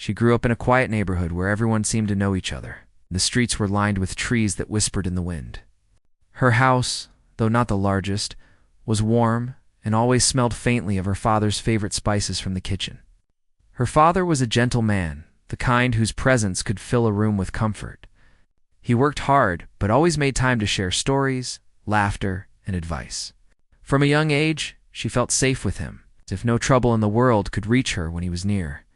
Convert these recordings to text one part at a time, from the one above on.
She grew up in a quiet neighborhood where everyone seemed to know each other. The streets were lined with trees that whispered in the wind. Her house, though not the largest, was warm and always smelled faintly of her father's favorite spices from the kitchen. Her father was a gentle man, the kind whose presence could fill a room with comfort. He worked hard, but always made time to share stories, laughter, and advice. From a young age, she felt safe with him, as if no trouble in the world could reach her when he was near.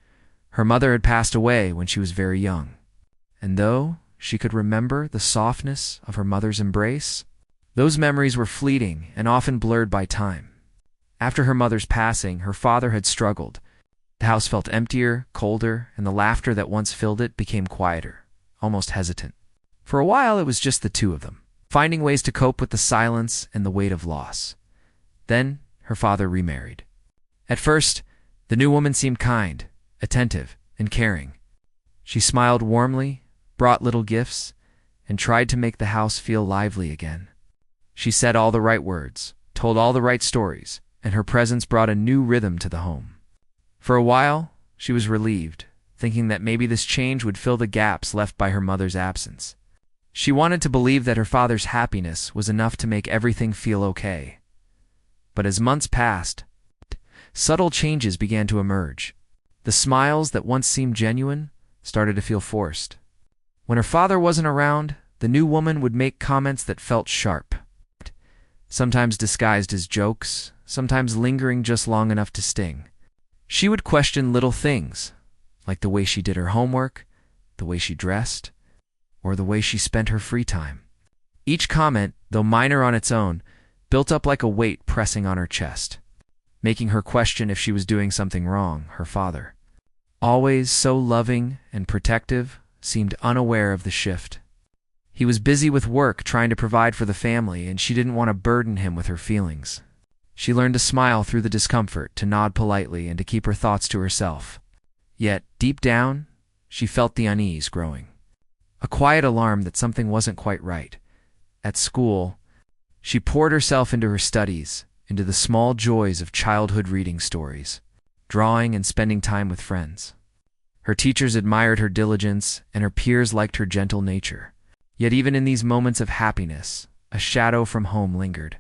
Her mother had passed away when she was very young, and though she could remember the softness of her mother's embrace, those memories were fleeting and often blurred by time. After her mother's passing, her father had struggled. The house felt emptier, colder, and the laughter that once filled it became quieter, almost hesitant. For a while, it was just the two of them, finding ways to cope with the silence and the weight of loss. Then, her father remarried. At first, the new woman seemed kind, attentive, and caring. She smiled warmly, brought little gifts, and tried to make the house feel lively again. She said all the right words, told all the right stories, and her presence brought a new rhythm to the home. For a while, she was relieved, thinking that maybe this change would fill the gaps left by her mother's absence. She wanted to believe that her father's happiness was enough to make everything feel okay. But as months passed, subtle changes began to emerge. The smiles that once seemed genuine started to feel forced. When her father wasn't around, the new woman would make comments that felt sharp, sometimes disguised as jokes, sometimes lingering just long enough to sting. She would question little things, like the way she did her homework, the way she dressed, or the way she spent her free time. Each comment, though minor on its own, built up like a weight pressing on her chest, making her question if she was doing something wrong. Her father, always so loving and protective, seemed unaware of the shift. He was busy with work trying to provide for the family, and she didn't want to burden him with her feelings. She learned to smile through the discomfort, to nod politely, and to keep her thoughts to herself. Yet, deep down, she felt the unease growing. A quiet alarm that something wasn't quite right. At school, she poured herself into her studies, into the small joys of childhood reading stories, drawing and spending time with friends. Her teachers admired her diligence, and her peers liked her gentle nature. Yet even in these moments of happiness, a shadow from home lingered.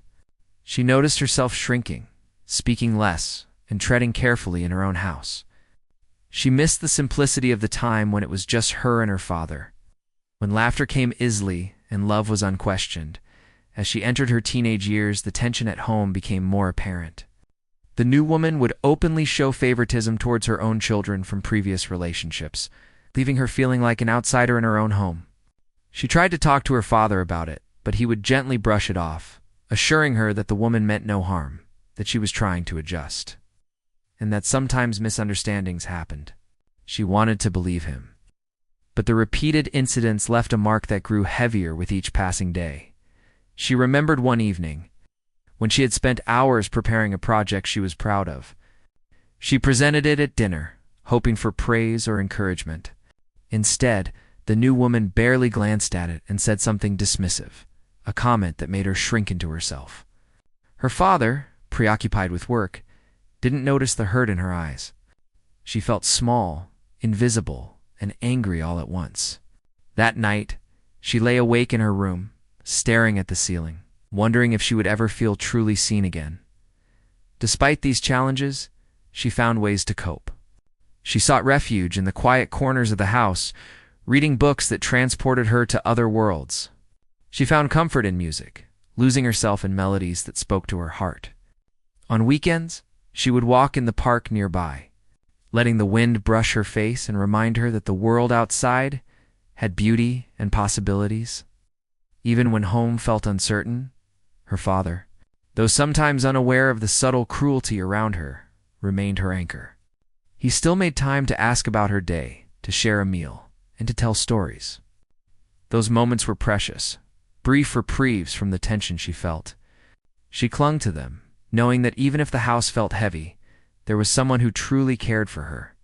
She noticed herself shrinking, speaking less, and treading carefully in her own house. She missed the simplicity of the time when it was just her and her father, when laughter came easily and love was unquestioned. As she entered her teenage years, the tension at home became more apparent. The new woman would openly show favoritism towards her own children from previous relationships, leaving her feeling like an outsider in her own home. She tried to talk to her father about it, but he would gently brush it off, assuring her that the woman meant no harm, that she was trying to adjust, and that sometimes misunderstandings happened. She wanted to believe him. But the repeated incidents left a mark that grew heavier with each passing day. She remembered one evening, when she had spent hours preparing a project she was proud of. She presented it at dinner, hoping for praise or encouragement. Instead, the new woman barely glanced at it and said something dismissive, a comment that made her shrink into herself. Her father, preoccupied with work, didn't notice the hurt in her eyes. She felt small, invisible, and angry all at once. That night, she lay awake in her room, staring at the ceiling, wondering if she would ever feel truly seen again. Despite these challenges, she found ways to cope. She sought refuge in the quiet corners of the house, reading books that transported her to other worlds. She found comfort in music, losing herself in melodies that spoke to her heart. On weekends, she would walk in the park nearby, letting the wind brush her face and remind her that the world outside had beauty and possibilities. Even when home felt uncertain, her father, though sometimes unaware of the subtle cruelty around her, remained her anchor. He still made time to ask about her day, to share a meal, and to tell stories. Those moments were precious, brief reprieves from the tension she felt. She clung to them, knowing that even if the house felt heavy, there was someone who truly cared for her.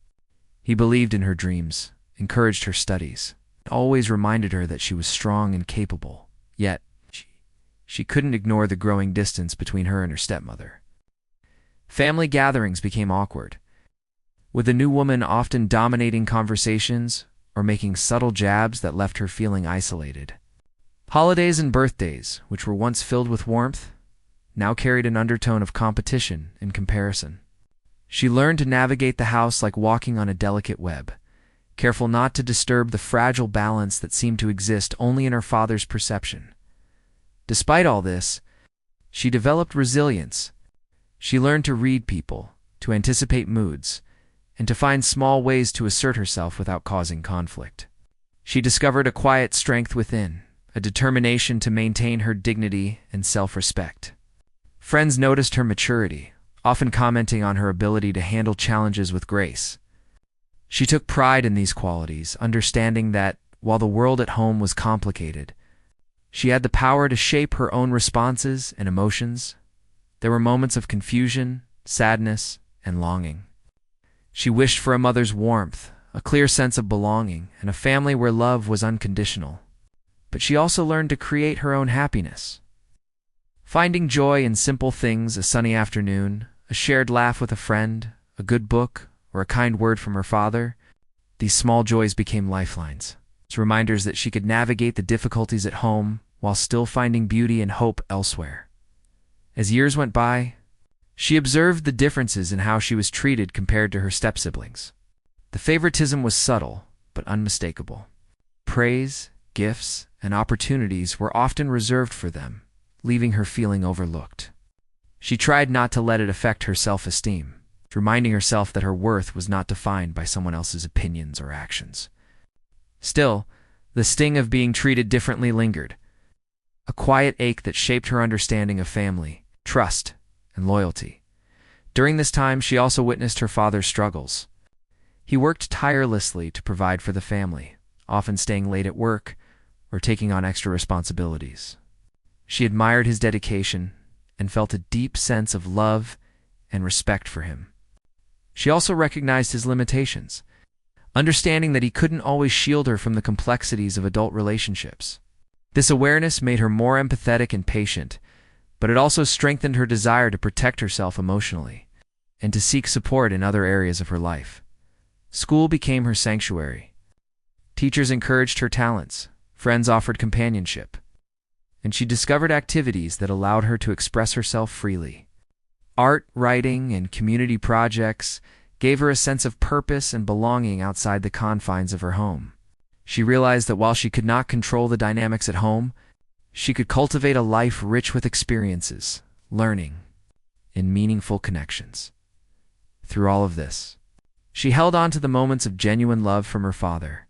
He believed in her dreams, encouraged her studies, and always reminded her that she was strong and capable. Yet, she couldn't ignore the growing distance between her and her stepmother. Family gatherings became awkward. with the new woman often dominating conversations or making subtle jabs that left her feeling isolated. Holidays and birthdays, which were once filled with warmth, now carried an undertone of competition and comparison. She learned to navigate the house like walking on a delicate web, careful not to disturb the fragile balance that seemed to exist only in her father's perception. Despite all this, she developed resilience. She learned to read people, to anticipate moods, and to find small ways to assert herself without causing conflict. She discovered a quiet strength within, a determination to maintain her dignity and self-respect. Friends noticed her maturity, often commenting on her ability to handle challenges with grace. She took pride in these qualities, understanding that, while the world at home was complicated, she had the power to shape her own responses and emotions. There were moments of confusion, sadness, and longing. She wished for a mother's warmth, a clear sense of belonging, and a family where love was unconditional. But she also learned to create her own happiness. Finding joy in simple things, a sunny afternoon, a shared laugh with a friend, a good book, or a kind word from her father, these small joys became lifelines. It's reminders that she could navigate the difficulties at home while still finding beauty and hope elsewhere. As years went by, she observed the differences in how she was treated compared to her step-siblings. The favoritism was subtle, but unmistakable. Praise, gifts, and opportunities were often reserved for them, leaving her feeling overlooked. She tried not to let it affect her self-esteem, reminding herself that her worth was not defined by someone else's opinions or actions. Still, the sting of being treated differently lingered, a quiet ache that shaped her understanding of family, trust, and loyalty. During this time, she also witnessed her father's struggles. He worked tirelessly to provide for the family, often staying late at work or taking on extra responsibilities. She admired his dedication and felt a deep sense of love and respect for him. She also recognized his limitations, understanding that he couldn't always shield her from the complexities of adult relationships. This awareness made her more empathetic and patient, but it also strengthened her desire to protect herself emotionally and to seek support in other areas of her life. School became her sanctuary. Teachers encouraged her talents, friends offered companionship, and she discovered activities that allowed her to express herself freely. Art, writing, and community projects gave her a sense of purpose and belonging outside the confines of her home. She realized that while she could not control the dynamics at home, she could cultivate a life rich with experiences, learning, and meaningful connections. Through all of this, she held on to the moments of genuine love from her father.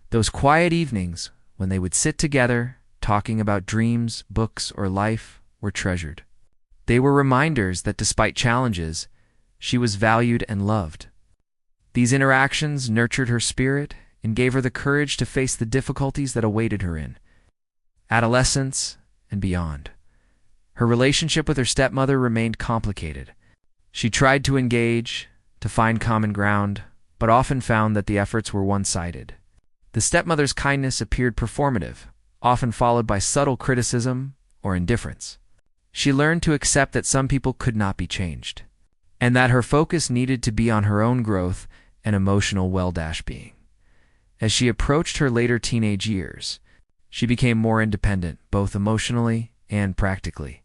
Those quiet evenings when they would sit together, talking about dreams, books, or life, were treasured. They were reminders that despite challenges, she was valued and loved. These interactions nurtured her spirit and gave her the courage to face the difficulties that awaited her in adolescence and beyond. Her relationship with her stepmother remained complicated. She tried to engage, to find common ground, but often found that the efforts were one-sided. The stepmother's kindness appeared performative, often followed by subtle criticism or indifference. She learned to accept that some people could not be changed, and that her focus needed to be on her own growth and emotional well-being. As she approached her later teenage years, she became more independent, both emotionally and practically.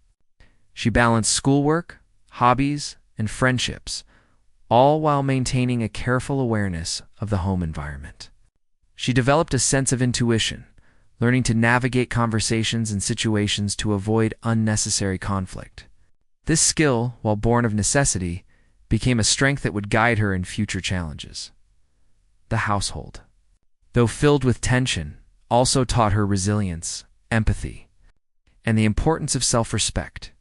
She balanced schoolwork, hobbies, and friendships, all while maintaining a careful awareness of the home environment. She developed a sense of intuition, learning to navigate conversations and situations to avoid unnecessary conflict. This skill, while born of necessity, became a strength that would guide her in future challenges. The household, though filled with tension, also taught her resilience, empathy, and the importance of self-respect.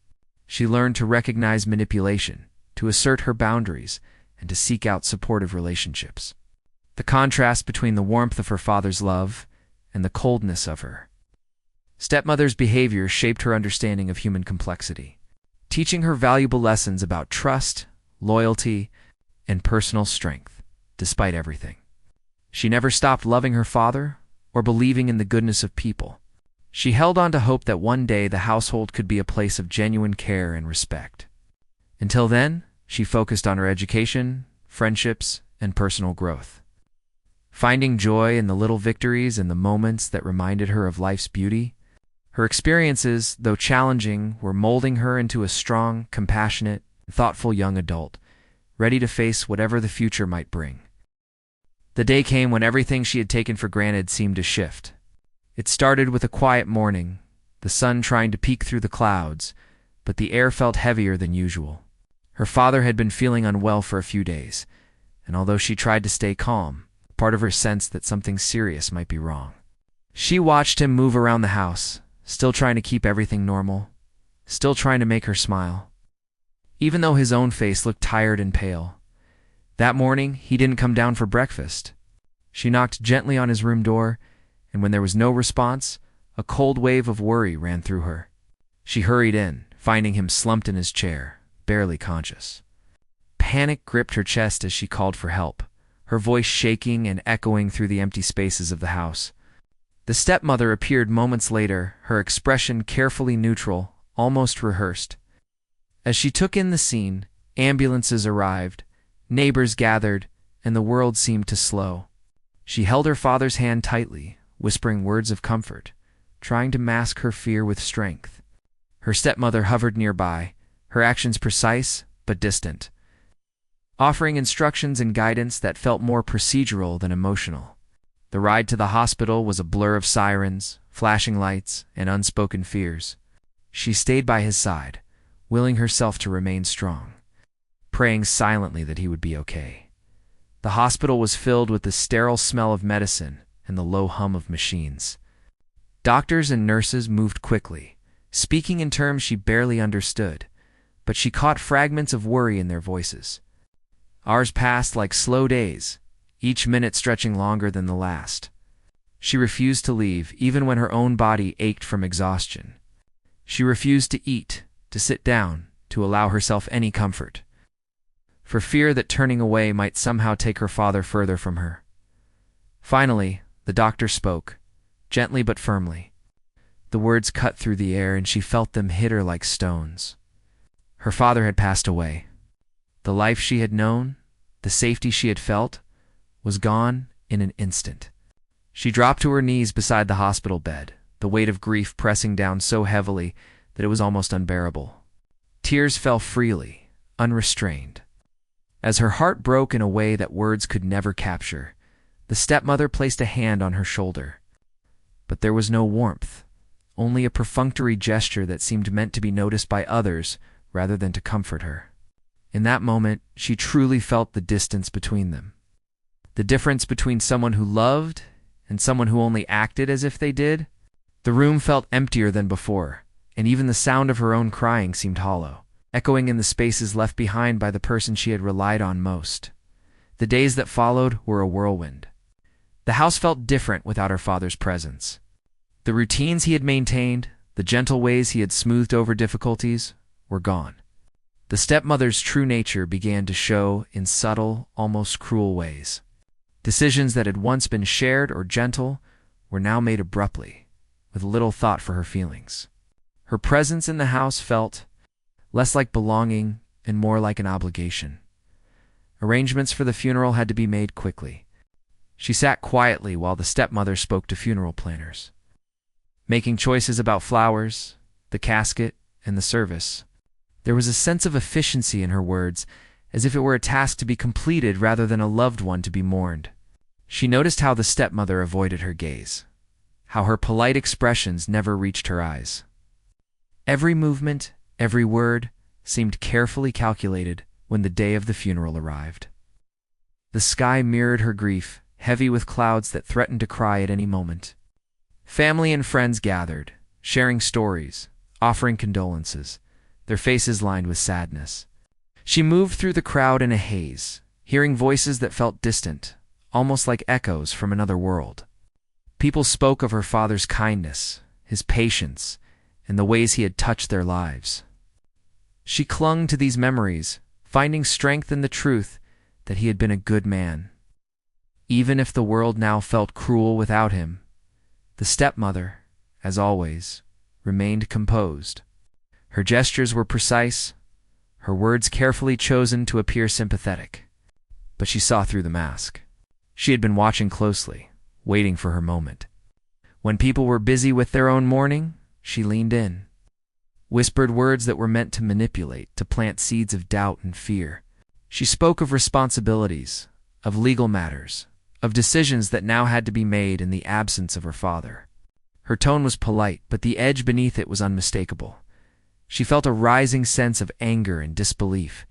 She learned to recognize manipulation, to assert her boundaries, and to seek out supportive relationships. The contrast between the warmth of her father's love and the coldness of her stepmother's behavior shaped her understanding of human complexity, teaching her valuable lessons about trust, loyalty, and personal strength, despite everything. She never stopped loving her father or believing in the goodness of people. She held on to hope that one day the household could be a place of genuine care and respect. Until then, she focused on her education, friendships, and personal growth. Finding joy in the little victories and the moments that reminded her of life's beauty, her experiences, though challenging, were molding her into a strong, compassionate, thoughtful young adult, ready to face whatever the future might bring. The day came when everything she had taken for granted seemed to shift. It started with a quiet morning, the sun trying to peek through the clouds, but the air felt heavier than usual. Her father had been feeling unwell for a few days, and although she tried to stay calm, part of her sensed that something serious might be wrong. She watched him move around the house, still trying to keep everything normal, still trying to make her smile, even though his own face looked tired and pale. That morning, he didn't come down for breakfast. She knocked gently on his room door, and when there was no response, a cold wave of worry ran through her. She hurried in, finding him slumped in his chair, barely conscious. Panic gripped her chest as she called for help, her voice shaking and echoing through the empty spaces of the house. The stepmother appeared moments later, her expression carefully neutral, almost rehearsed. As she took in the scene, ambulances arrived, neighbors gathered, and the world seemed to slow. She held her father's hand tightly, whispering words of comfort, trying to mask her fear with strength. Her stepmother hovered nearby, her actions precise but distant, offering instructions and guidance that felt more procedural than emotional. The ride to the hospital was a blur of sirens, flashing lights, and unspoken fears. She stayed by his side, willing herself to remain strong, praying silently that he would be okay. The hospital was filled with the sterile smell of medicine and the low hum of machines. Doctors and nurses moved quickly, speaking in terms she barely understood, but she caught fragments of worry in their voices. Hours passed like slow days, each minute stretching longer than the last. She refused to leave, even when her own body ached from exhaustion. She refused to eat, to sit down, to allow herself any comfort, for fear that turning away might somehow take her father further from her. Finally, the doctor spoke, gently but firmly. The words cut through the air, and she felt them hit her like stones. Her father had passed away. The life she had known, the safety she had felt, was gone in an instant. She dropped to her knees beside the hospital bed, the weight of grief pressing down so heavily that it was almost unbearable. Tears fell freely, unrestrained. As her heart broke in a way that words could never capture, the stepmother placed a hand on her shoulder. But there was no warmth, only a perfunctory gesture that seemed meant to be noticed by others rather than to comfort her. In that moment, she truly felt the distance between them. The difference between someone who loved and someone who only acted as if they did. The room felt emptier than before, and even the sound of her own crying seemed hollow, echoing in the spaces left behind by the person she had relied on most. The days that followed were a whirlwind. The house felt different without her father's presence. The routines he had maintained, the gentle ways he had smoothed over difficulties, were gone. The stepmother's true nature began to show in subtle, almost cruel ways. Decisions that had once been shared or gentle were now made abruptly, with little thought for her feelings. Her presence in the house felt less like belonging and more like an obligation. Arrangements for the funeral had to be made quickly. She sat quietly while the stepmother spoke to funeral planners, making choices about flowers, the casket, and the service. There was a sense of efficiency in her words, as if it were a task to be completed rather than a loved one to be mourned. She noticed how the stepmother avoided her gaze, how her polite expressions never reached her eyes. Every movement, every word, seemed carefully calculated when the day of the funeral arrived. The sky mirrored her grief, heavy with clouds that threatened to cry at any moment. Family and friends gathered, sharing stories, offering condolences, their faces lined with sadness. She moved through the crowd in a haze, hearing voices that felt distant, almost like echoes from another world. People spoke of her father's kindness, his patience, and the ways he had touched their lives. She clung to these memories, finding strength in the truth that he had been a good man. Even if the world now felt cruel without him, the stepmother, as always, remained composed. Her gestures were precise, her words carefully chosen to appear sympathetic. but she saw through the mask. She had been watching closely, waiting for her moment. When people were busy with their own mourning, she leaned in, whispered words that were meant to manipulate, to plant seeds of doubt and fear. She spoke of responsibilities, of legal matters, of decisions that now had to be made in the absence of her father. Her tone was polite, but the edge beneath it was unmistakable. She felt a rising sense of anger and disbelief.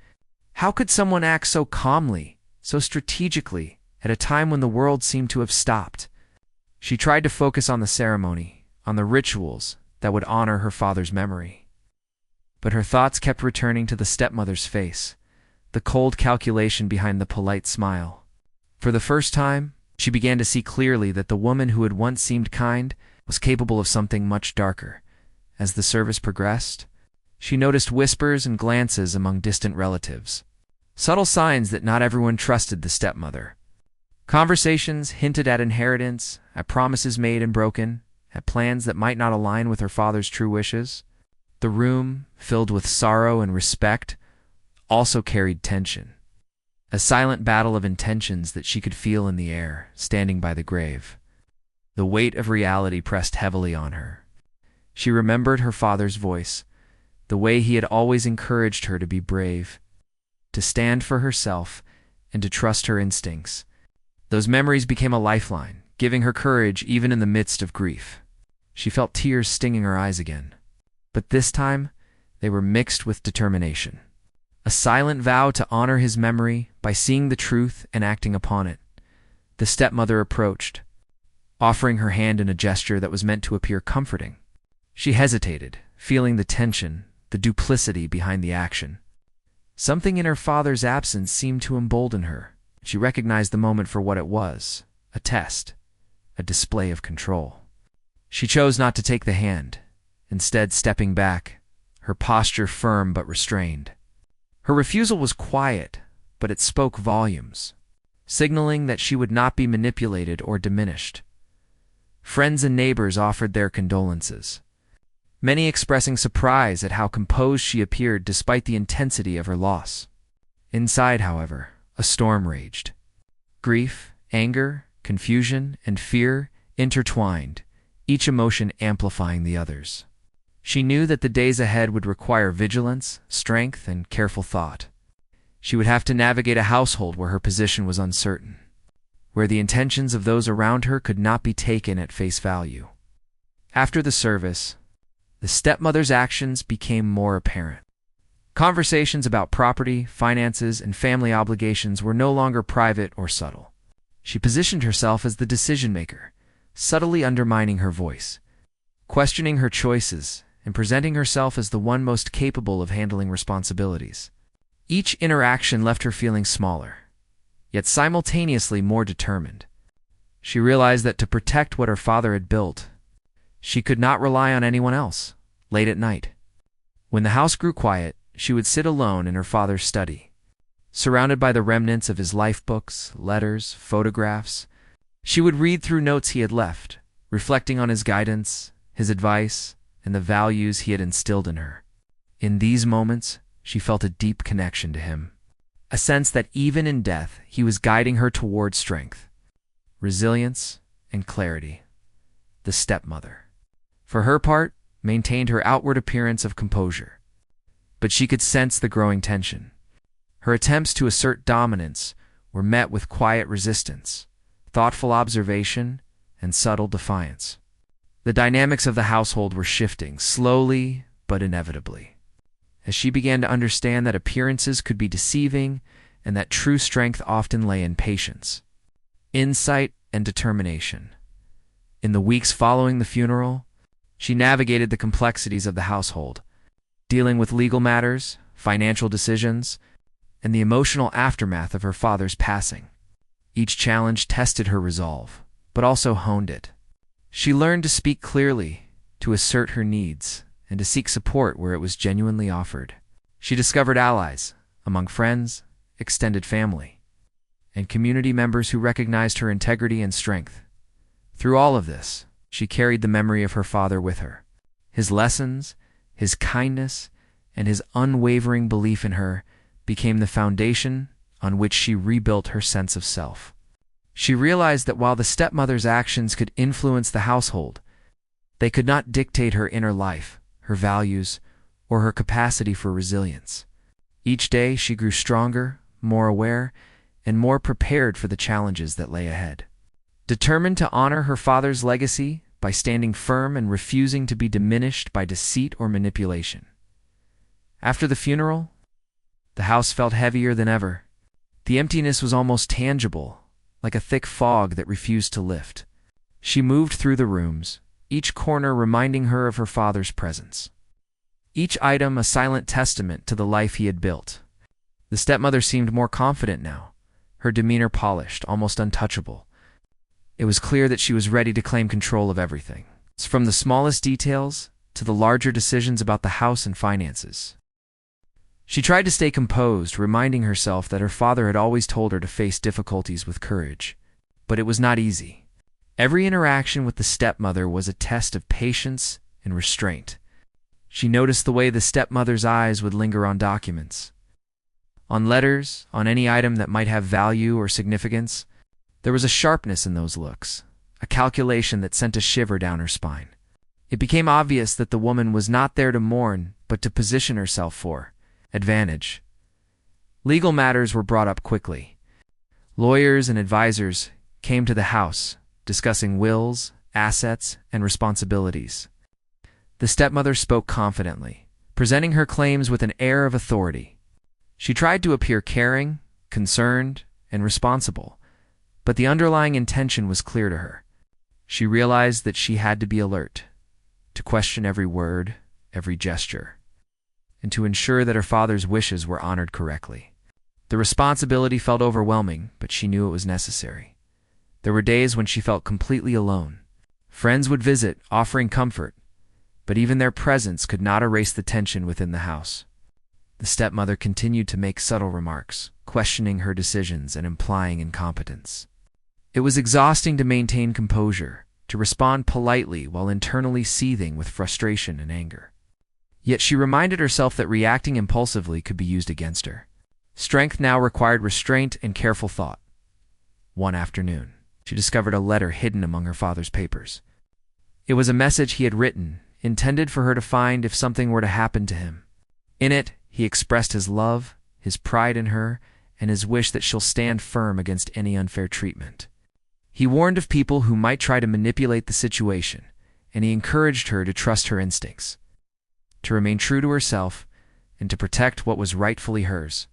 How could someone act so calmly, so strategically, at a time when the world seemed to have stopped? She tried to focus on the ceremony, on the rituals that would honor her father's memory. But her thoughts kept returning to the stepmother's face, the cold calculation behind the polite smile. For the first time, she began to see clearly that the woman who had once seemed kind was capable of something much darker. As the service progressed, she noticed whispers and glances among distant relatives, subtle signs that not everyone trusted the stepmother. Conversations hinted at inheritance, at promises made and broken, at plans that might not align with her father's true wishes. The room, filled with sorrow and respect, also carried tension. A silent battle of intentions that she could feel in the air, standing by the grave. The weight of reality pressed heavily on her. She remembered her father's voice, the way he had always encouraged her to be brave, to stand for herself, and to trust her instincts. Those memories became a lifeline, giving her courage even in the midst of grief. She felt tears stinging her eyes again, but this time they were mixed with determination. A silent vow to honor his memory by seeing the truth and acting upon it. The stepmother approached, offering her hand in a gesture that was meant to appear comforting. She hesitated, feeling the tension, the duplicity behind the action. Something in her father's absence seemed to embolden her. She recognized the moment for what it was, a test, a display of control. She chose not to take the hand, instead stepping back, her posture firm but restrained. Her refusal was quiet, but it spoke volumes, signaling that she would not be manipulated or diminished. Friends and neighbors offered their condolences, many expressing surprise at how composed she appeared despite the intensity of her loss. Inside, however, a storm raged. Grief, anger, confusion, and fear intertwined, each emotion amplifying the others. She knew that the days ahead would require vigilance, strength, and careful thought. She would have to navigate a household where her position was uncertain, where the intentions of those around her could not be taken at face value. After the service, the stepmother's actions became more apparent. Conversations about property, finances, and family obligations were no longer private or subtle. She positioned herself as the decision-maker, subtly undermining her voice, questioning her choices, and presenting herself as the one most capable of handling responsibilities. Each interaction left her feeling smaller, yet simultaneously more determined. She realized that to protect what her father had built, she could not rely on anyone else. Late at night, when the house grew quiet, she would sit alone in her father's study, surrounded by the remnants of his life books, letters, photographs. She would read through notes he had left, reflecting on his guidance, his advice, and the values he had instilled in her. In these moments, she felt a deep connection to him, a sense that even in death, he was guiding her toward strength, resilience, and clarity. The stepmother, for her part, maintained her outward appearance of composure, but she could sense the growing tension. Her attempts to assert dominance were met with quiet resistance, thoughtful observation, and subtle defiance. The dynamics of the household were shifting, slowly but inevitably, as she began to understand that appearances could be deceiving and that true strength often lay in patience, insight, and determination. In the weeks following the funeral, she navigated the complexities of the household, dealing with legal matters, financial decisions, and the emotional aftermath of her father's passing. Each challenge tested her resolve, but also honed it. She learned to speak clearly, to assert her needs, and to seek support where it was genuinely offered. She discovered allies among friends, extended family, and community members who recognized her integrity and strength. Through all of this, she carried the memory of her father with her. His lessons, his kindness, and his unwavering belief in her became the foundation on which she rebuilt her sense of self. She realized that while the stepmother's actions could influence the household, they could not dictate her inner life, her values, or her capacity for resilience. Each day she grew stronger, more aware, and more prepared for the challenges that lay ahead. Determined to honor her father's legacy by standing firm and refusing to be diminished by deceit or manipulation. After the funeral, the house felt heavier than ever. The emptiness was almost tangible, like a thick fog that refused to lift. She moved through the rooms, each corner reminding her of her father's presence. Each item a silent testament to the life he had built. The stepmother seemed more confident now, her demeanor polished, almost untouchable. It was clear that she was ready to claim control of everything, from the smallest details to the larger decisions about the house and finances. She tried to stay composed, reminding herself that her father had always told her to face difficulties with courage. But it was not easy. Every interaction with the stepmother was a test of patience and restraint. She noticed the way the stepmother's eyes would linger on documents, on letters, on any item that might have value or significance. There was a sharpness in those looks, a calculation that sent a shiver down her spine. It became obvious that the woman was not there to mourn, but to position herself for advantage. Legal matters were brought up quickly. Lawyers and advisors came to the house, discussing wills, assets, and responsibilities. The stepmother spoke confidently, presenting her claims with an air of authority. She tried to appear caring, concerned, and responsible, but the underlying intention was clear to her. She realized that she had to be alert, to question every word, every gesture, and to ensure that her father's wishes were honored correctly. The responsibility felt overwhelming, but she knew it was necessary. There were days when she felt completely alone. Friends would visit, offering comfort, but even their presence could not erase the tension within the house. The stepmother continued to make subtle remarks, questioning her decisions and implying incompetence. It was exhausting to maintain composure, to respond politely while internally seething with frustration and anger. Yet she reminded herself that reacting impulsively could be used against her. Strength now required restraint and careful thought. One afternoon, she discovered a letter hidden among her father's papers. It was a message he had written, intended for her to find if something were to happen to him. In it, he expressed his love, his pride in her, and his wish that she'll stand firm against any unfair treatment. He warned of people who might try to manipulate the situation, and he encouraged her to trust her instincts, to remain true to herself, and to protect what was rightfully hers.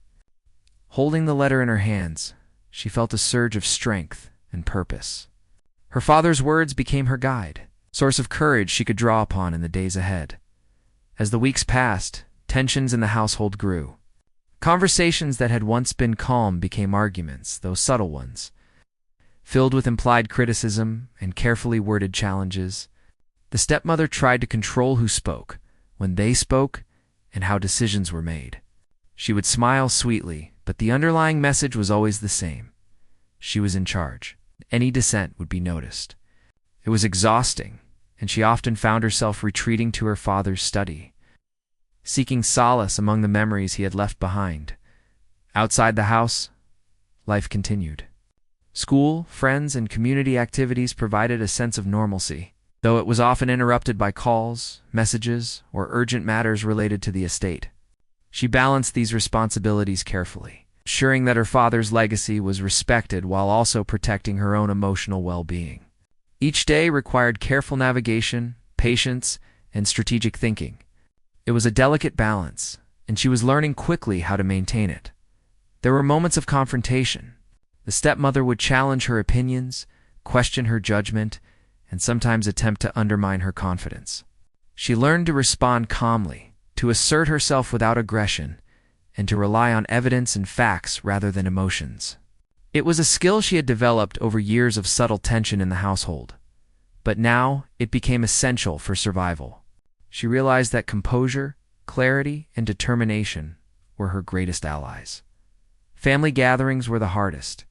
Holding the letter in her hands, she felt a surge of strength and purpose. Her father's words became her guide, source of courage she could draw upon in the days ahead. As the weeks passed, tensions in the household grew. Conversations that had once been calm became arguments, though subtle ones, filled with implied criticism and carefully worded challenges. The stepmother tried to control who spoke, when they spoke, and how decisions were made. She would smile sweetly, but the underlying message was always the same. She was in charge. Any dissent would be noticed. It was exhausting, and she often found herself retreating to her father's study, seeking solace among the memories he had left behind. Outside the house, life continued. School, friends, and community activities provided a sense of normalcy, though it was often interrupted by calls, messages, or urgent matters related to the estate. She balanced these responsibilities carefully, ensuring that her father's legacy was respected while also protecting her own emotional well-being. Each day required careful navigation, patience, and strategic thinking. It was a delicate balance, and she was learning quickly how to maintain it. There were moments of confrontation. The stepmother would challenge her opinions, question her judgment, and sometimes attempt to undermine her confidence. She learned to respond calmly, to assert herself without aggression, and to rely on evidence and facts rather than emotions. It was a skill she had developed over years of subtle tension in the household, but now it became essential for survival. She realized that composure, clarity, and determination were her greatest allies. Family gatherings were the hardest.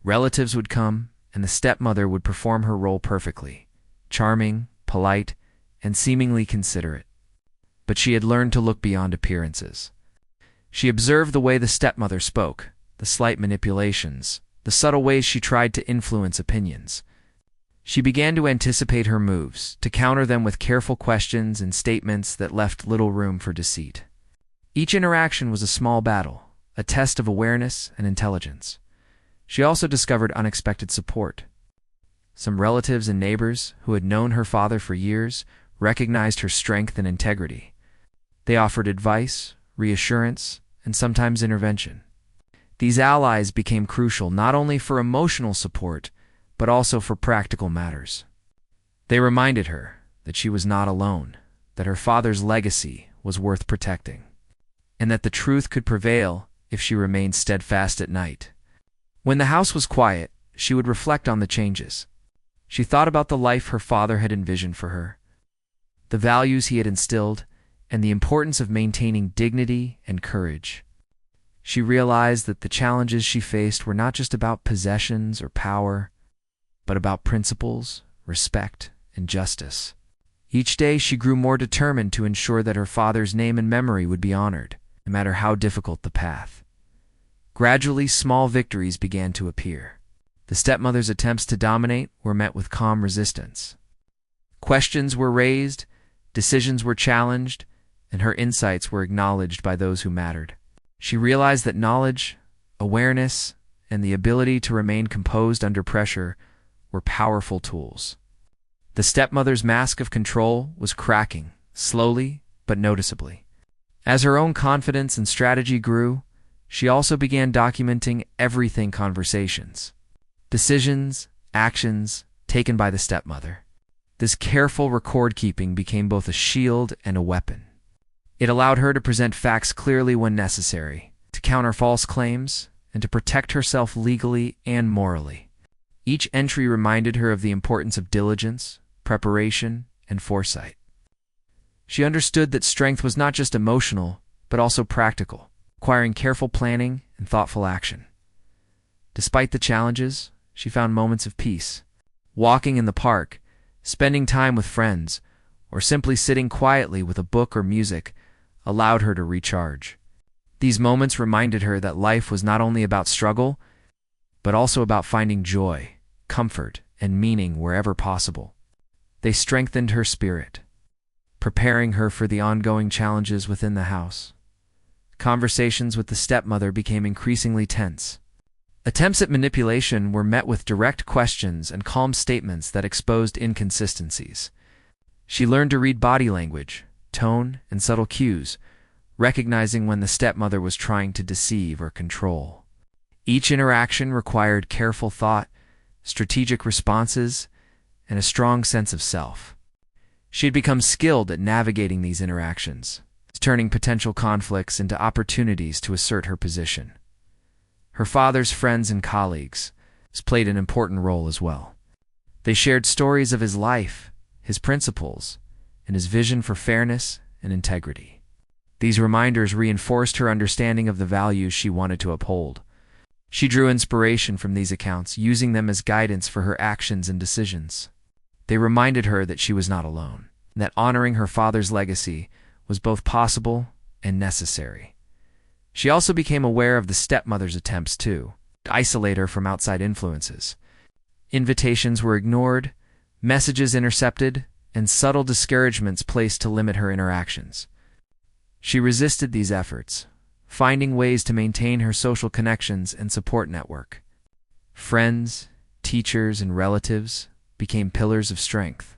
Relatives would come, and the stepmother would perform her role perfectly, charming, polite, and seemingly considerate. But she had learned to look beyond appearances. She observed the way the stepmother spoke, the slight manipulations, the subtle ways she tried to influence opinions. She began to anticipate her moves, to counter them with careful questions and statements that left little room for deceit. Each interaction was a small battle, a test of awareness and intelligence. She also discovered unexpected support. Some relatives and neighbors who had known her father for years recognized her strength and integrity. They offered advice, reassurance, and sometimes intervention. These allies became crucial not only for emotional support, but also for practical matters. They reminded her that she was not alone, that her father's legacy was worth protecting, and that the truth could prevail if she remained steadfast at night. When the house was quiet, she would reflect on the changes. She thought about the life her father had envisioned for her, the values he had instilled, and the importance of maintaining dignity and courage. She realized that the challenges she faced were not just about possessions or power, but about principles, respect, and justice. Each day she grew more determined to ensure that her father's name and memory would be honored, no matter how difficult the path. Gradually, small victories began to appear. The stepmother's attempts to dominate were met with calm resistance. Questions were raised, decisions were challenged, and her insights were acknowledged by those who mattered. She realized that knowledge, awareness, and the ability to remain composed under pressure were powerful tools. The stepmother's mask of control was cracking, slowly but noticeably. As her own confidence and strategy grew, she also began documenting everything conversations, decisions, actions taken by the stepmother. This careful record-keeping became both a shield and a weapon. It allowed her to present facts clearly when necessary, to counter false claims, and to protect herself legally and morally. Each entry reminded her of the importance of diligence, preparation, and foresight. She understood that strength was not just emotional, but also practical, requiring careful planning and thoughtful action. Despite the challenges, she found moments of peace. Walking in the park, spending time with friends, or simply sitting quietly with a book or music allowed her to recharge. These moments reminded her that life was not only about struggle, but also about finding joy, comfort, and meaning wherever possible. They strengthened her spirit, preparing her for the ongoing challenges within the house. Conversations with the stepmother became increasingly tense. Attempts at manipulation were met with direct questions and calm statements that exposed inconsistencies. She learned to read body language, tone, and subtle cues, recognizing when the stepmother was trying to deceive or control. Each interaction required careful thought, strategic responses, and a strong sense of self. She had become skilled at navigating these interactions, turning potential conflicts into opportunities to assert her position. Her father's friends and colleagues played an important role as well. They shared stories of his life, his principles, and his vision for fairness and integrity. These reminders reinforced her understanding of the values she wanted to uphold. She drew inspiration from these accounts, using them as guidance for her actions and decisions. They reminded her that she was not alone, and that honoring her father's legacy was both possible and necessary. She also became aware of the stepmother's attempts to isolate her from outside influences. Invitations were ignored, messages intercepted, and subtle discouragements placed to limit her interactions. She resisted these efforts, finding ways to maintain her social connections and support network. Friends, teachers, and relatives became pillars of strength,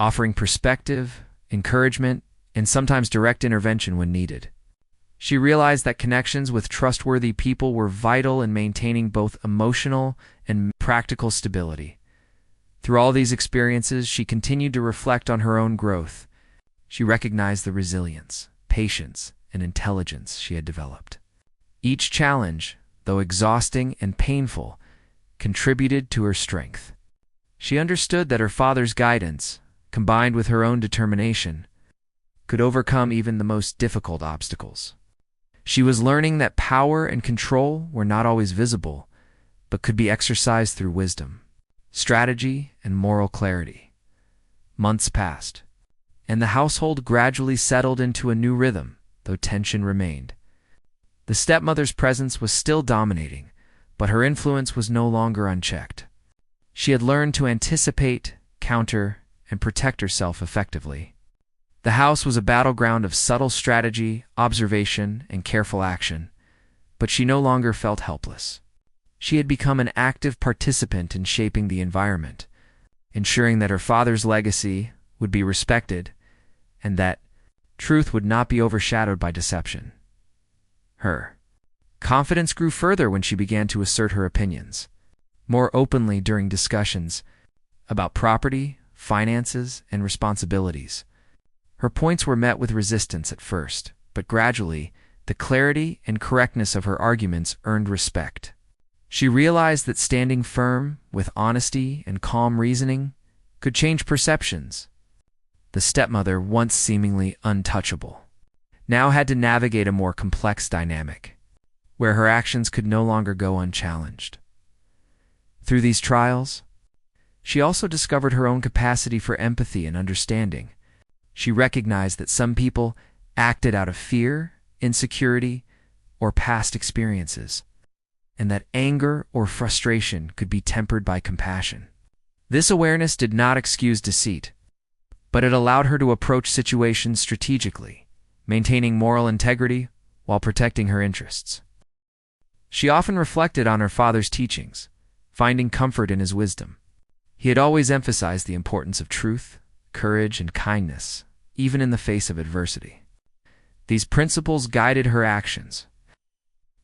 offering perspective, encouragement, and sometimes direct intervention when needed. She realized that connections with trustworthy people were vital in maintaining both emotional and practical stability. Through all these experiences, she continued to reflect on her own growth. She recognized the resilience, patience, and intelligence she had developed. Each challenge, though exhausting and painful, contributed to her strength. She understood that her father's guidance, combined with her own determination, could overcome even the most difficult obstacles. She was learning that power and control were not always visible, but could be exercised through wisdom, strategy, and moral clarity. Months passed, and the household gradually settled into a new rhythm, though tension remained. The stepmother's presence was still dominating, but her influence was no longer unchecked. She had learned to anticipate, counter, and protect herself effectively. The house was a battleground of subtle strategy, observation, and careful action, but she no longer felt helpless. She had become an active participant in shaping the environment, ensuring that her father's legacy would be respected and that truth would not be overshadowed by deception. Her confidence grew further when she began to assert her opinions, more openly during discussions about property, finances, and responsibilities. Her points were met with resistance at first, but gradually, the clarity and correctness of her arguments earned respect. She realized that standing firm, with honesty and calm reasoning, could change perceptions. The stepmother, once seemingly untouchable, now had to navigate a more complex dynamic, where her actions could no longer go unchallenged. Through these trials, she also discovered her own capacity for empathy and understanding. She recognized that some people acted out of fear, insecurity, or past experiences, and that anger or frustration could be tempered by compassion. This awareness did not excuse deceit, but it allowed her to approach situations strategically, maintaining moral integrity while protecting her interests. She often reflected on her father's teachings, finding comfort in his wisdom. He had always emphasized the importance of truth, courage, and kindness, even in the face of adversity. These principles guided her actions.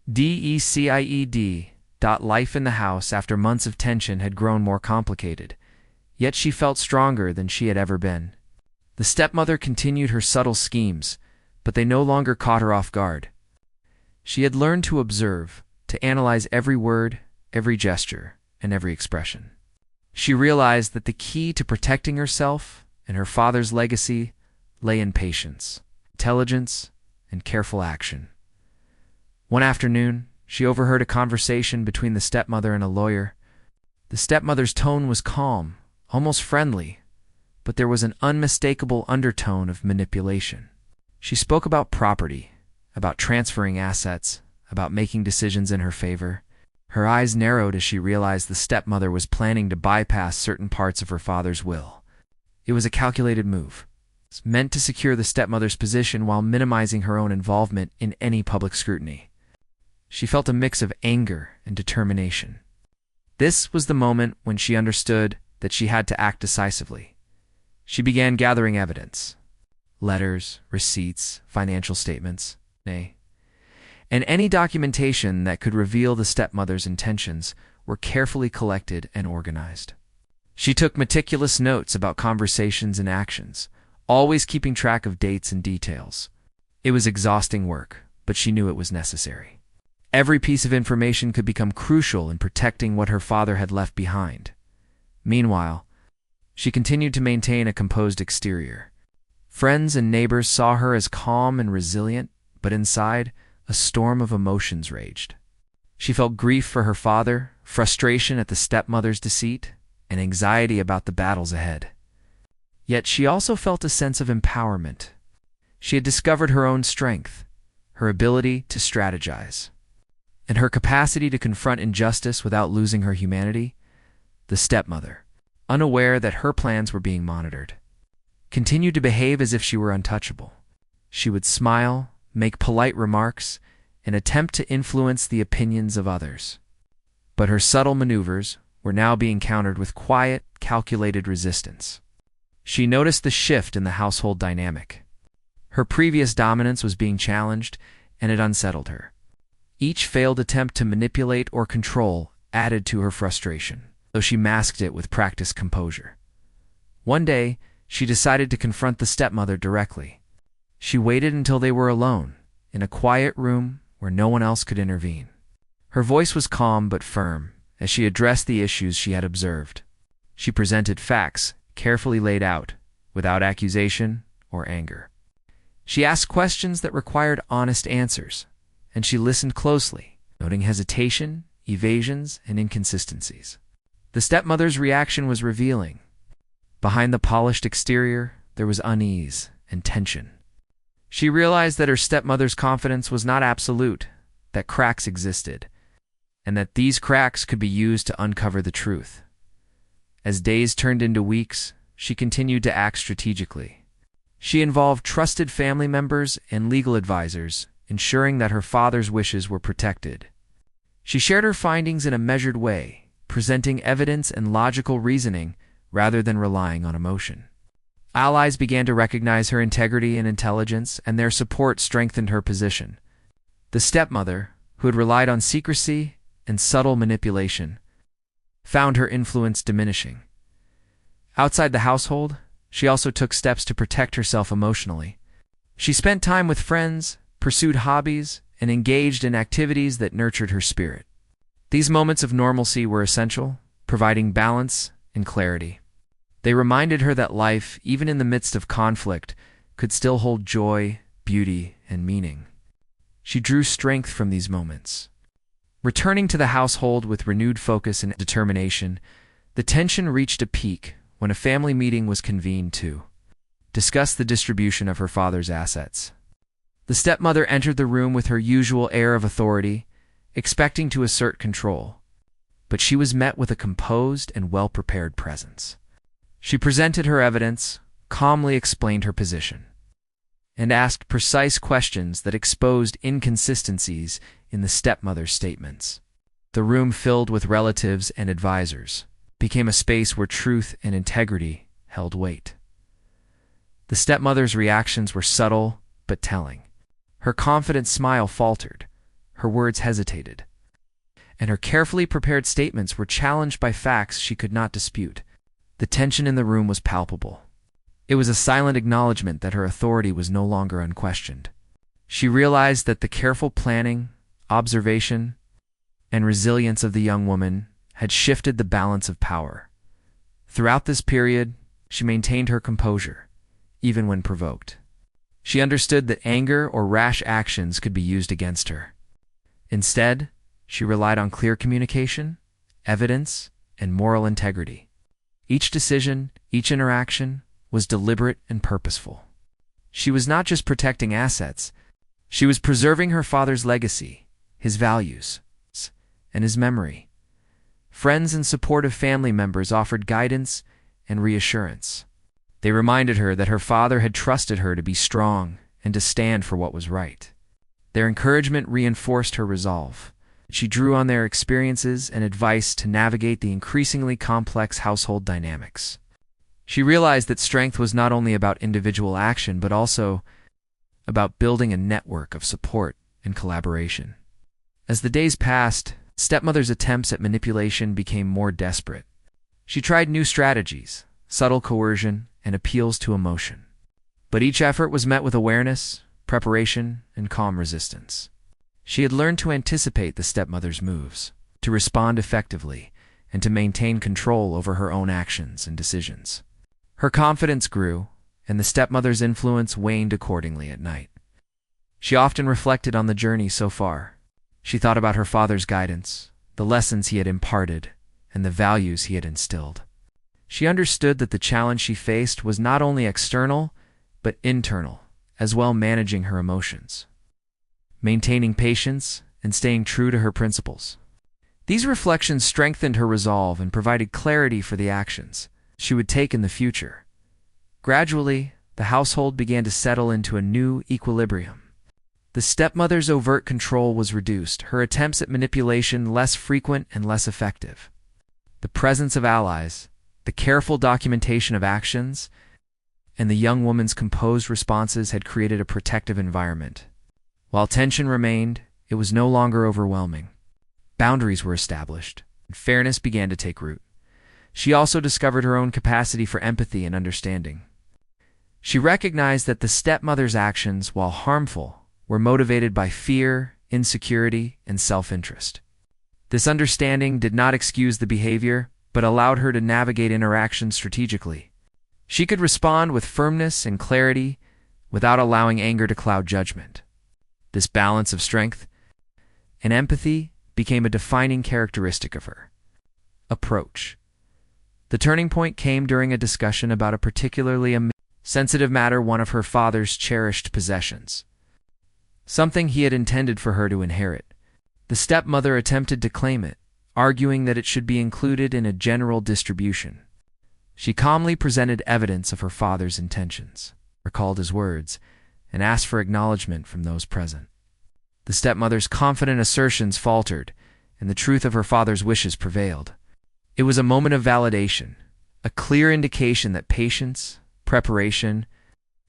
Life in the house after months of tension had grown more complicated, yet she felt stronger than she had ever been. The stepmother continued her subtle schemes, but they no longer caught her off guard. She had learned to observe, to analyze every word, every gesture, and every expression. She realized that the key to protecting herself and her father's legacy lay in patience, intelligence, and careful action. One afternoon, she overheard a conversation between the stepmother and a lawyer. The stepmother's tone was calm, almost friendly, but there was an unmistakable undertone of manipulation. She spoke about property, about transferring assets, about making decisions in her favor. Her eyes narrowed as she realized the stepmother was planning to bypass certain parts of her father's will. It was a calculated move, meant to secure the stepmother's position while minimizing her own involvement in any public scrutiny. She felt a mix of anger and determination. This was the moment when she understood that she had to act decisively. She began gathering evidence: letters, receipts, financial statements, and any documentation that could reveal the stepmother's intentions were carefully collected and organized. She took meticulous notes about conversations and actions, always keeping track of dates and details. It was exhausting work, but she knew it was necessary. Every piece of information could become crucial in protecting what her father had left behind. Meanwhile, she continued to maintain a composed exterior. Friends and neighbors saw her as calm and resilient, but inside, a storm of emotions raged. She felt grief for her father, frustration at the stepmother's deceit, and anxiety about the battles ahead. Yet she also felt a sense of empowerment. She had discovered her own strength, her ability to strategize, and her capacity to confront injustice without losing her humanity. The stepmother, unaware that her plans were being monitored, continued to behave as if she were untouchable. She would smile, make polite remarks, and attempt to influence the opinions of others. But her subtle maneuvers were now being countered with quiet, calculated resistance. She noticed the shift in the household dynamic. Her previous dominance was being challenged, and it unsettled her. Each failed attempt to manipulate or control added to her frustration, though she masked it with practiced composure. One day, she decided to confront the stepmother directly. She waited until they were alone, in a quiet room where no one else could intervene. Her voice was calm but firm as she addressed the issues she had observed. She presented facts, carefully laid out, without accusation or anger. She asked questions that required honest answers, and she listened closely, noting hesitation, evasions, and inconsistencies. The stepmother's reaction was revealing. Behind the polished exterior, there was unease and tension. She realized that her stepmother's confidence was not absolute, that cracks existed, and that these cracks could be used to uncover the truth. As days turned into weeks, she continued to act strategically. She involved trusted family members and legal advisors, ensuring that her father's wishes were protected. She shared her findings in a measured way, presenting evidence and logical reasoning rather than relying on emotion. Allies began to recognize her integrity and intelligence, and their support strengthened her position. The stepmother, who had relied on secrecy and subtle manipulation, found her influence diminishing. Outside the household, she also took steps to protect herself emotionally. She spent time with friends, pursued hobbies, and engaged in activities that nurtured her spirit. These moments of normalcy were essential, providing balance and clarity. They reminded her that life, even in the midst of conflict, could still hold joy, beauty, and meaning. She drew strength from these moments. Returning to the household with renewed focus and determination, the tension reached a peak when a family meeting was convened to discuss the distribution of her father's assets. The stepmother entered the room with her usual air of authority, expecting to assert control, but she was met with a composed and well-prepared presence. She presented her evidence, calmly explained her position, and asked precise questions that exposed inconsistencies in the stepmother's statements. The room, filled with relatives and advisors, became a space where truth and integrity held weight. The stepmother's reactions were subtle but telling. Her confident smile faltered, her words hesitated, and her carefully prepared statements were challenged by facts she could not dispute. The tension in the room was palpable. It was a silent acknowledgement that her authority was no longer unquestioned. She realized that the careful planning, observation, and resilience of the young woman had shifted the balance of power. Throughout this period, she maintained her composure, even when provoked. She understood that anger or rash actions could be used against her. Instead, she relied on clear communication, evidence, and moral integrity. Each decision, each interaction, was deliberate and purposeful. She was not just protecting assets, she was preserving her father's legacy, his values, and his memory. Friends and supportive family members offered guidance and reassurance. They reminded her that her father had trusted her to be strong and to stand for what was right. Their encouragement reinforced her resolve. She drew on their experiences and advice to navigate the increasingly complex household dynamics. She realized that strength was not only about individual action, but also about building a network of support and collaboration. As the days passed, stepmother's attempts at manipulation became more desperate. She tried new strategies, subtle coercion, and appeals to emotion. But each effort was met with awareness, preparation, and calm resistance. She had learned to anticipate the stepmother's moves, to respond effectively, and to maintain control over her own actions and decisions. Her confidence grew, and the stepmother's influence waned accordingly at night. She often reflected on the journey so far. She thought about her father's guidance, the lessons he had imparted, and the values he had instilled. She understood that the challenge she faced was not only external, but internal, as well, managing her emotions, maintaining patience, and staying true to her principles. These reflections strengthened her resolve and provided clarity for the actions she would take in the future. Gradually, the household began to settle into a new equilibrium. The stepmother's overt control was reduced, her attempts at manipulation less frequent and less effective. The presence of allies, the careful documentation of actions, and the young woman's composed responses had created a protective environment. While tension remained, it was no longer overwhelming. Boundaries were established, and fairness began to take root. She also discovered her own capacity for empathy and understanding. She recognized that the stepmother's actions, while harmful, were motivated by fear, insecurity, and self-interest. This understanding did not excuse the behavior, but allowed her to navigate interactions strategically. She could respond with firmness and clarity without allowing anger to cloud judgment. This balance of strength and empathy became a defining characteristic of her approach. The turning point came during a discussion about a particularly sensitive matter, one of her father's cherished possessions, something he had intended for her to inherit. The stepmother attempted to claim it, arguing that it should be included in a general distribution. She calmly presented evidence of her father's intentions, recalled his words, and asked for acknowledgement from those present. The stepmother's confident assertions faltered, and the truth of her father's wishes prevailed. It was a moment of validation, a clear indication that patience, preparation,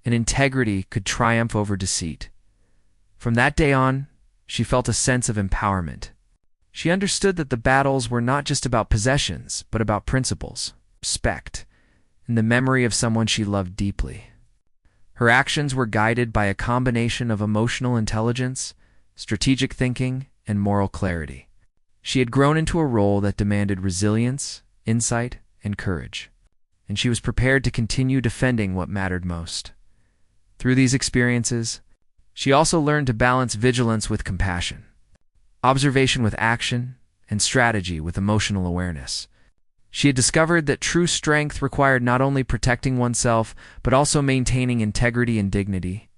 and integrity could triumph over deceit. From that day on, she felt a sense of empowerment. She understood that the battles were not just about possessions, but about principles, respect, and the memory of someone she loved deeply. Her actions were guided by a combination of emotional intelligence, strategic thinking, and moral clarity. She had grown into a role that demanded resilience, insight, and courage, and she was prepared to continue defending what mattered most. Through these experiences, she also learned to balance vigilance with compassion, observation with action, and strategy with emotional awareness. She had discovered that true strength required not only protecting oneself, but also maintaining integrity and dignity.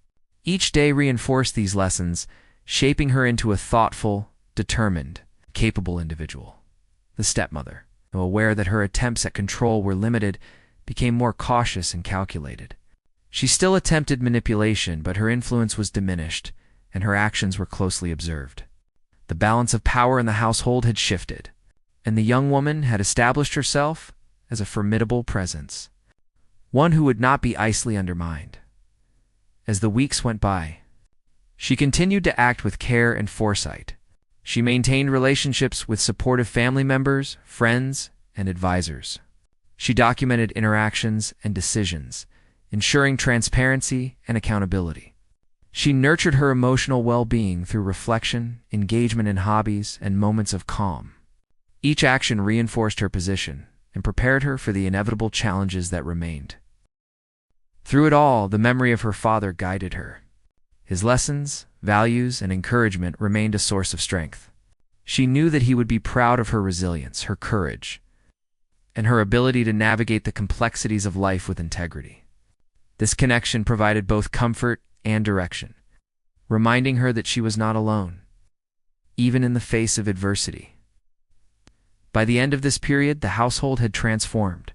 Each day reinforced these lessons, shaping her into a thoughtful, determined, capable individual. The stepmother, though aware that her attempts at control were limited, became more cautious and calculated. She still attempted manipulation, but her influence was diminished, and her actions were closely observed. The balance of power in the household had shifted, and the young woman had established herself as a formidable presence, one who would not be easily undermined. As the weeks went by, she continued to act with care and foresight. She maintained relationships with supportive family members, friends, and advisors. She documented interactions and decisions, ensuring transparency and accountability. She nurtured her emotional well-being through reflection, engagement in hobbies, and moments of calm. Each action reinforced her position and prepared her for the inevitable challenges that remained. Through it all, the memory of her father guided her. His lessons, values, and encouragement remained a source of strength. She knew that he would be proud of her resilience, her courage, and her ability to navigate the complexities of life with integrity. This connection provided both comfort and direction, reminding her that she was not alone, even in the face of adversity. By the end of this period, the household had transformed.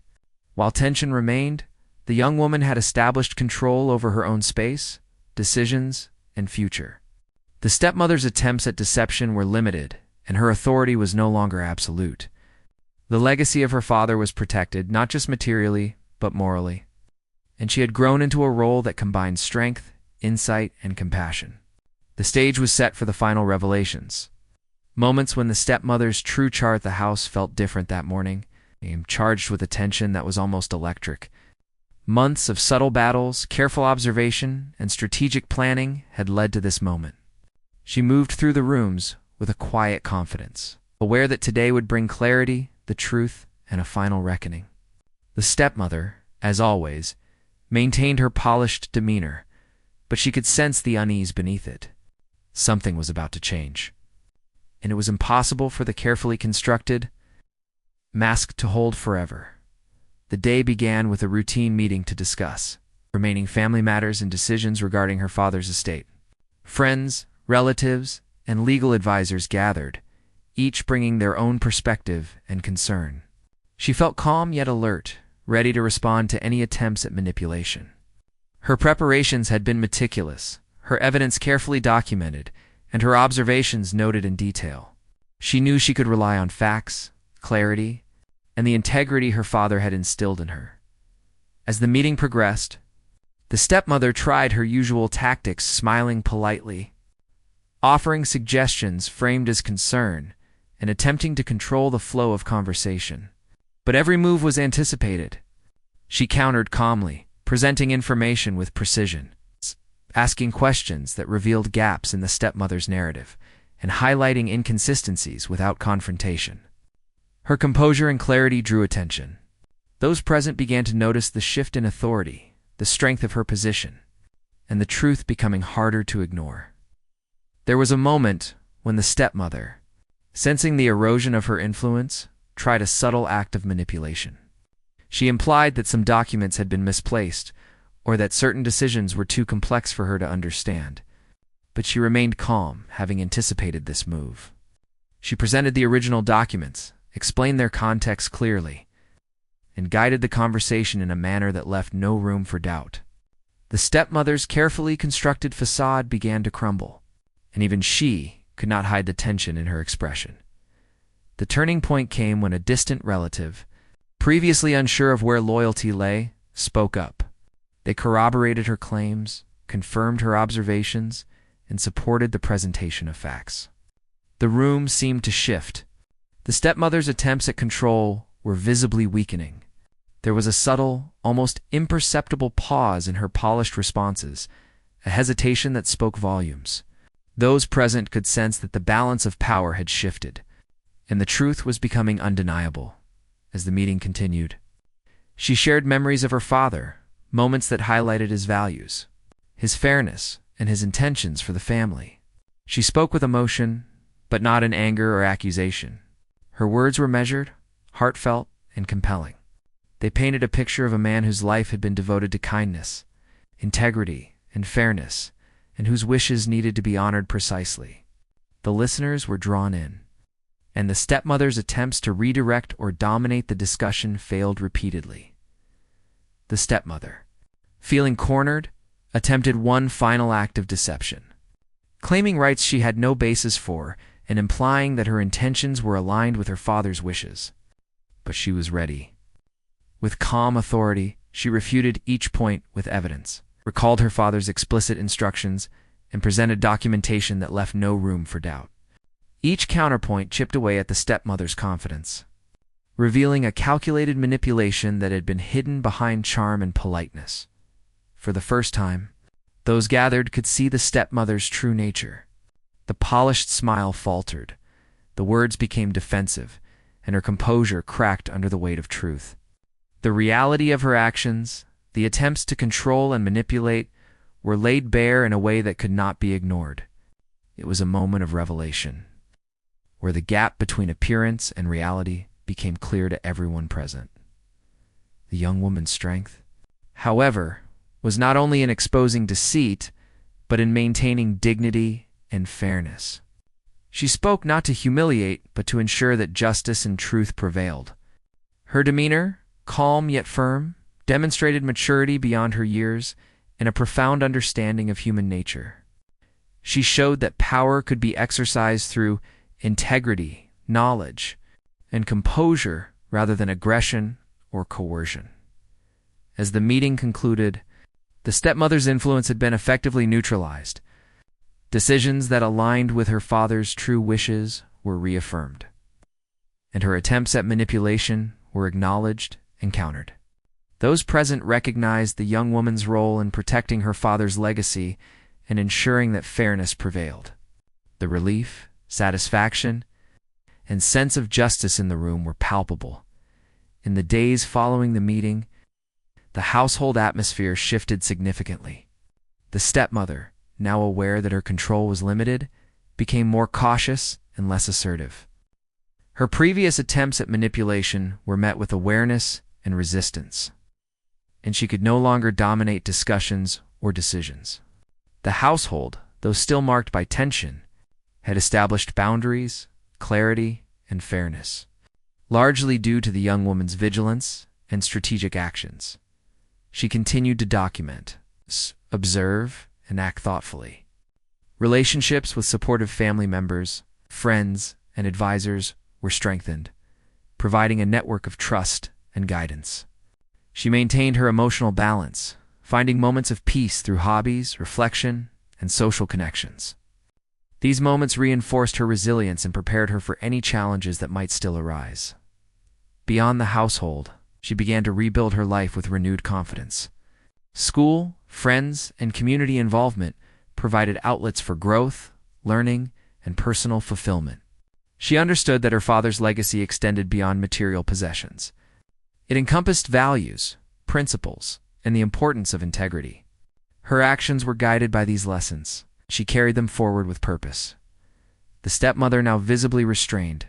While tension remained, the young woman had established control over her own space, decisions, and future. The stepmother's attempts at deception were limited, and her authority was no longer absolute. The legacy of her father was protected, not just materially, but morally, and she had grown into a role that combined strength, insight, and compassion. The stage was set for the final revelations. Moments when the stepmother's true chart the house felt different that morning, charged with a tension that was almost electric. Months of subtle battles, careful observation, and strategic planning had led to this moment. She moved through the rooms with a quiet confidence, aware that today would bring clarity, the truth, and a final reckoning. The stepmother, as always, maintained her polished demeanor, but she could sense the unease beneath it. Something was about to change, and it was impossible for the carefully constructed mask to hold forever. The day began with a routine meeting to discuss remaining family matters and decisions regarding her father's estate. Friends, relatives, and legal advisors gathered, each bringing their own perspective and concern. She felt calm yet alert, ready to respond to any attempts at manipulation. Her preparations had been meticulous, her evidence carefully documented, and her observations noted in detail. She knew she could rely on facts, clarity, and the integrity her father had instilled in her. As the meeting progressed, the stepmother tried her usual tactics, smiling politely, offering suggestions framed as concern, and attempting to control the flow of conversation. But every move was anticipated. She countered calmly, presenting information with precision, asking questions that revealed gaps in the stepmother's narrative, and highlighting inconsistencies without confrontation. Her composure and clarity drew attention. Those present began to notice the shift in authority, the strength of her position, and the truth becoming harder to ignore. There was a moment when the stepmother, sensing the erosion of her influence, tried a subtle act of manipulation. She implied that some documents had been misplaced, or that certain decisions were too complex for her to understand. But she remained calm, having anticipated this move. She presented the original documents, explained their context clearly, and guided the conversation in a manner that left no room for doubt. The stepmother's carefully constructed facade began to crumble, and even she could not hide the tension in her expression. The turning point came when a distant relative, previously unsure of where loyalty lay, spoke up. They corroborated her claims, confirmed her observations, and supported the presentation of facts. The room seemed to shift. The stepmother's attempts at control were visibly weakening. There was a subtle, almost imperceptible pause in her polished responses, a hesitation that spoke volumes. Those present could sense that the balance of power had shifted, and the truth was becoming undeniable. As the meeting continued, she shared memories of her father, moments that highlighted his values, his fairness, and his intentions for the family. She spoke with emotion, but not in anger or accusation. Her words were measured, heartfelt, and compelling. They painted a picture of a man whose life had been devoted to kindness, integrity, and fairness, and whose wishes needed to be honored precisely. The listeners were drawn in, and the stepmother's attempts to redirect or dominate the discussion failed repeatedly. The stepmother, feeling cornered, attempted one final act of deception, claiming rights she had no basis for and implying that her intentions were aligned with her father's wishes. But she was ready. With calm authority, she refuted each point with evidence, recalled her father's explicit instructions, and presented documentation that left no room for doubt. Each counterpoint chipped away at the stepmother's confidence, revealing a calculated manipulation that had been hidden behind charm and politeness. For the first time, those gathered could see the stepmother's true nature. The polished smile faltered, the words became defensive, and her composure cracked under the weight of truth. The reality of her actions, the attempts to control and manipulate, were laid bare in a way that could not be ignored. It was a moment of revelation, where the gap between appearance and reality became clear to everyone present. The young woman's strength, however, was not only in exposing deceit, but in maintaining dignity and fairness. She spoke not to humiliate, but to ensure that justice and truth prevailed. Her demeanor, calm yet firm, demonstrated maturity beyond her years and a profound understanding of human nature. She showed that power could be exercised through integrity, knowledge, and composure rather than aggression or coercion. As the meeting concluded, the stepmother's influence had been effectively neutralized. Decisions that aligned with her father's true wishes were reaffirmed, and her attempts at manipulation were acknowledged and countered. Those present recognized the young woman's role in protecting her father's legacy and ensuring that fairness prevailed. The relief, satisfaction, and sense of justice in the room were palpable. In the days following the meeting, the household atmosphere shifted significantly. The stepmother, now aware that her control was limited, became more cautious and less assertive. Her previous attempts at manipulation were met with awareness and resistance, and she could no longer dominate discussions or decisions. The household, though still marked by tension, had established boundaries, clarity, and fairness, largely due to the young woman's vigilance and strategic actions. She continued to document, observe, and act thoughtfully. Relationships with supportive family members, friends, and advisors were strengthened, providing a network of trust and guidance. She maintained her emotional balance, finding moments of peace through hobbies, reflection, and social connections. These moments reinforced her resilience and prepared her for any challenges that might still arise. Beyond the household, she began to rebuild her life with renewed confidence. School, friends, and community involvement provided outlets for growth, learning, and personal fulfillment. She understood that her father's legacy extended beyond material possessions. It encompassed values, principles, and the importance of integrity. Her actions were guided by these lessons. She carried them forward with purpose. The stepmother, now visibly restrained,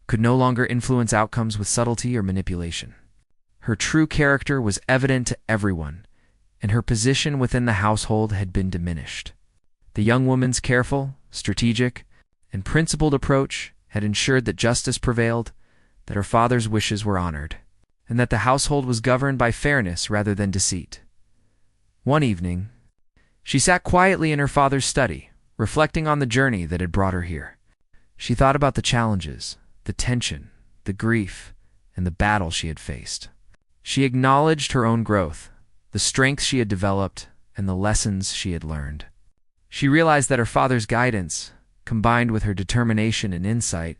could no longer influence outcomes with subtlety or manipulation. Her true character was evident to everyone, and her position within the household had been diminished. The young woman's careful, strategic, and principled approach had ensured that justice prevailed, that her father's wishes were honored, and that the household was governed by fairness rather than deceit. One evening, she sat quietly in her father's study, reflecting on the journey that had brought her here. She thought about the challenges, the tension, the grief, and the battle she had faced. She acknowledged her own growth, the strength she had developed, and the lessons she had learned. She realized that her father's guidance, combined with her determination and insight,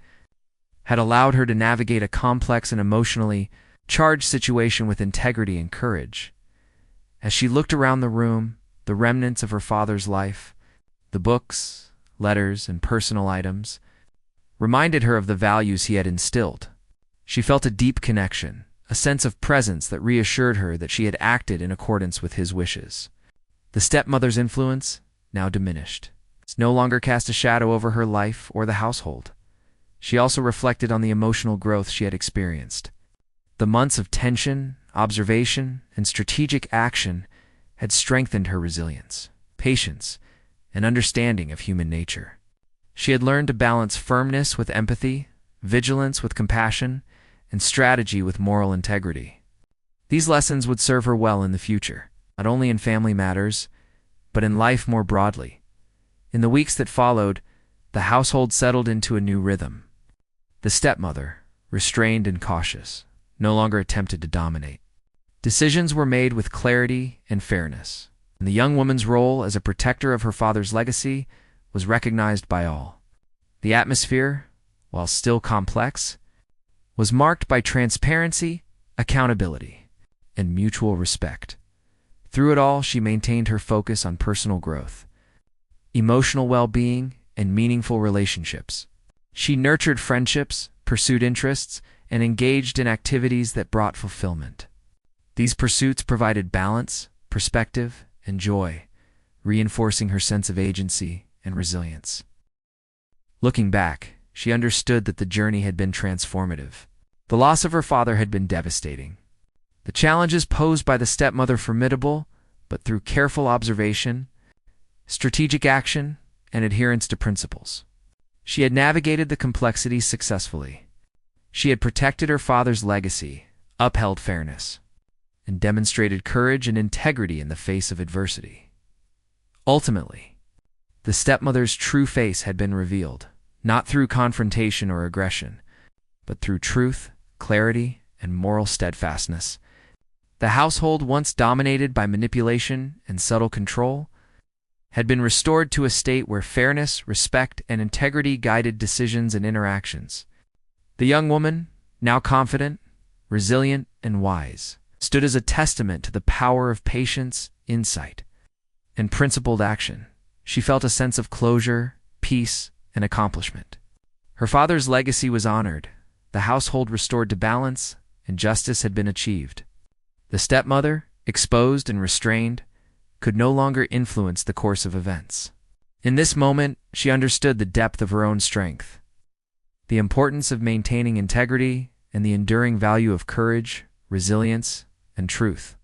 had allowed her to navigate a complex and emotionally charged situation with integrity and courage. As she looked around the room, the remnants of her father's life, the books, letters, and personal items, reminded her of the values he had instilled. She felt a deep connection, a sense of presence that reassured her that she had acted in accordance with his wishes. The stepmother's influence now diminished. It no longer cast a shadow over her life or the household. She also reflected on the emotional growth she had experienced. The months of tension, observation, and strategic action had strengthened her resilience, patience, and understanding of human nature. She had learned to balance firmness with empathy, vigilance with compassion, and strategy with moral integrity. These lessons would serve her well in the future, not only in family matters, but in life more broadly. In the weeks that followed, the household settled into a new rhythm. The stepmother, restrained and cautious, no longer attempted to dominate. Decisions were made with clarity and fairness, and the young woman's role as a protector of her father's legacy was recognized by all. The atmosphere, while still complex, was marked by transparency, accountability, and mutual respect. Through it all, she maintained her focus on personal growth, emotional well-being, and meaningful relationships. She nurtured friendships, pursued interests, and engaged in activities that brought fulfillment. These pursuits provided balance, perspective, and joy, reinforcing her sense of agency and resilience. Looking back, she understood that the journey had been transformative. The loss of her father had been devastating. The challenges posed by the stepmother formidable, but through careful observation, strategic action, and adherence to principles, she had navigated the complexities successfully. She had protected her father's legacy, upheld fairness, and demonstrated courage and integrity in the face of adversity. Ultimately, the stepmother's true face had been revealed, not through confrontation or aggression, but through truth, clarity, and moral steadfastness. The household, once dominated by manipulation and subtle control, had been restored to a state where fairness, respect, and integrity guided decisions and interactions. The young woman, now confident, resilient, and wise, stood as a testament to the power of patience, insight, and principled action. She felt a sense of closure, peace, and accomplishment. Her father's legacy was honored, the household restored to balance, and justice had been achieved. The stepmother, exposed and restrained, could no longer influence the course of events. In this moment, she understood the depth of her own strength, the importance of maintaining integrity, and the enduring value of courage, resilience, and truth.